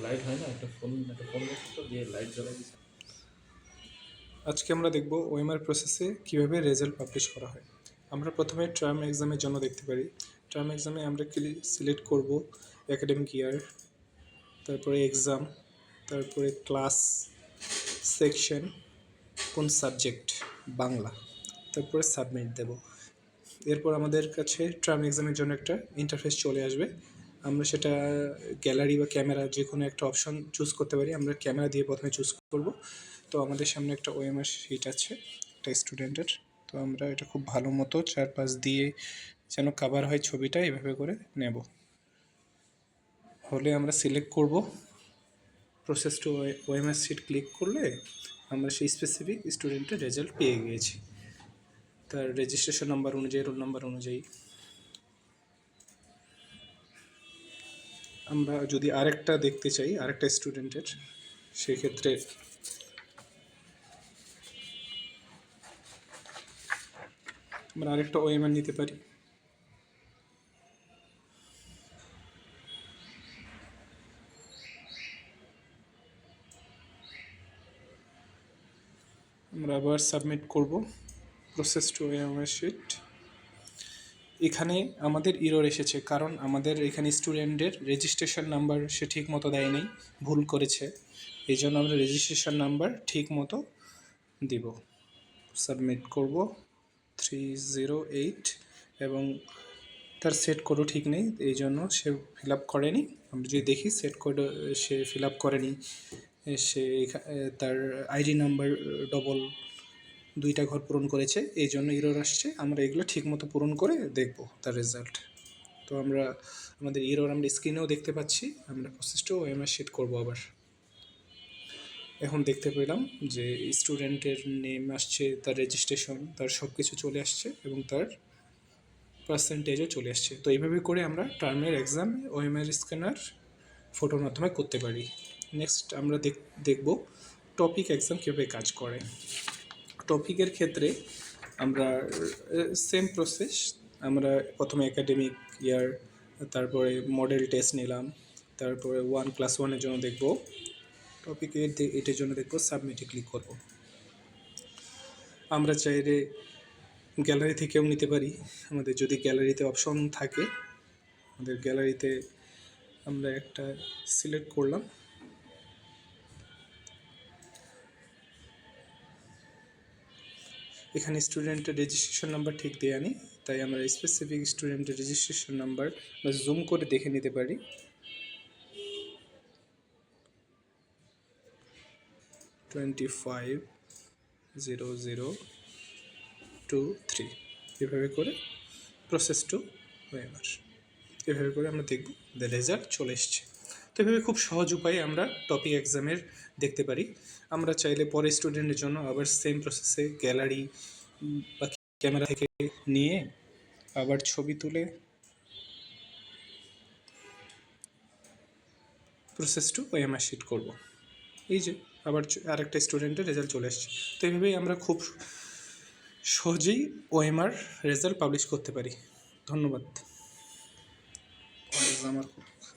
Light হয় না, একটা ফোন তো দিয়ে লাইট জ্বলাই দিছে। আজকে আমরা দেখব ওএমআর প্রসেসে কিভাবে রেজাল্ট পাবলিশ করা হয়। আমরা প্রথমে টার্ম এক্সামের জন্য দেখতে পারি। টার্ম এক্সামে আমরা সিলেক্ট করব একাডেমিক ইয়ার, তারপরে এক্সাম, তারপরে ক্লাস, সেকশন, কোন সাবজেক্ট, বাংলা, তারপরে সাবমিট দেব। এরপর আমাদের কাছে টার্ম এক্সামের জন্য একটা ইন্টারফেস চলে আসবে। আমরা সেটা গ্যালারি বা ক্যামেরা যে কোনো একটা অপশন চুজ করতে পারি। আমরা ক্যামেরা দিয়ে প্রথমে চুজ করব। তো আমাদের সামনে একটা ওএমআর শিট আছে একটা স্টুডেন্টের। তো আমরা এটা খুব ভালো মতো চারপাশ দিয়ে যেন কাভার হয় ছবিটা, এভাবে করে নেব। হলে আমরা সিলেক্ট করব process to OMR sheet. Click করলে আমরা সেই স্পেসিফিক স্টুডেন্টের রেজাল্ট পেয়ে গিয়েছি তার রেজিস্ট্রেশন নাম্বার অনুযায়ী, রোল নাম্বার অনুযায়ী। আমরা যদি আরেকটা দেখতে চাই আরেকটা স্টুডেন্টের, সেক্ষেত্রে আমরা আরেকটা ওএমআর নিতে পারি। আমরা আবার সাবমিট করব প্রসেস টু ওএমআর শিট। এখানে আমাদের ইরর এসেছে, কারণ আমাদের এখানে স্টুডেন্টের রেজিস্ট্রেশন নাম্বার সে ঠিক মতো দেয়নি, ভুল করেছে। এই জন্য আমরা রেজিস্ট্রেশন নাম্বার ঠিক মতো দিব। সাবমিট করব 308 এবং তার সেট কোডও ঠিক নেই, এই জন্য সে ফিল আপ করেনি। আমরা যদি দেখি সেট কোড সে ফিল আপ করেনি, সে তার আইডি নাম্বার ডবল দুইটা ঘর পূরণ করেছে, এই জন্য ইরর আসছে। আমরা এগুলো ঠিকমতো পূরণ করে দেখব তার রেজাল্ট। তো আমরা আমাদের ইরর আমরা স্ক্রিনেও দেখতে পাচ্ছি। আমরা প্রসেসটাও ওএমআর শিট করব আবার। এখন দেখতে পেলাম যে স্টুডেন্টের নেম আসছে, তার রেজিস্ট্রেশন, তার সব কিছু চলে আসছে এবং তার পার্সেন্টেজও চলে আসছে। তো এইভাবে করে আমরা টার্মের এক্সাম ওএমআর স্ক্যানার ফটোর মাধ্যমে করতে পারি। নেক্সট আমরা দেখব টপিক এক্সাম কীভাবে কাজ করে। টপিকের ক্ষেত্রে আমরা সেম প্রসেস। আমরা প্রথমে একাডেমিক ইয়ার, তারপরে মডেল টেস্ট নিলাম, তারপরে 1+1 জন্য দেখব টপিকে, এটার জন্য দেখব সাবমিটে ক্লিক করব। আমরা চাইলে গ্যালারি থেকেও নিতে পারি। আমাদের যদি গ্যালারিতে অপশন থাকে, আমাদের গ্যালারিতে আমরা একটা সিলেক্ট করলাম। এখানে স্টুডেন্টের রেজিস্ট্রেশন নাম্বার ঠিক দেওয়া নেই, তাই আমরা স্পেসিফিক স্টুডেন্টের রেজিস্ট্রেশন নাম্বার আমরা জুম করে দেখে নিতে পারি। 250023 এভাবে করে প্রসেস টু ওএমআর, এভাবে করে আমরা দেখব রেজাল্ট চলে এসছে। তো এভাবে খুব সহজ উপায়ে আমরা টপিক এক্সামের দেখতে পারি। আমরা চাইলে পরে স্টুডেন্টের জন্য আবার সেম প্রসেসে গ্যালারি বা ক্যামেরা থেকে নিয়ে আবার ছবি তুলে প্রসেস টু ওএমআর শিট করব। এই যে আবার আরেকটা স্টুডেন্টের রেজাল্ট চলে আসছে। তো এইভাবেই আমরা খুব সহজেই ওএমআর রেজাল্ট পাবলিশ করতে পারি। ধন্যবাদ। আমার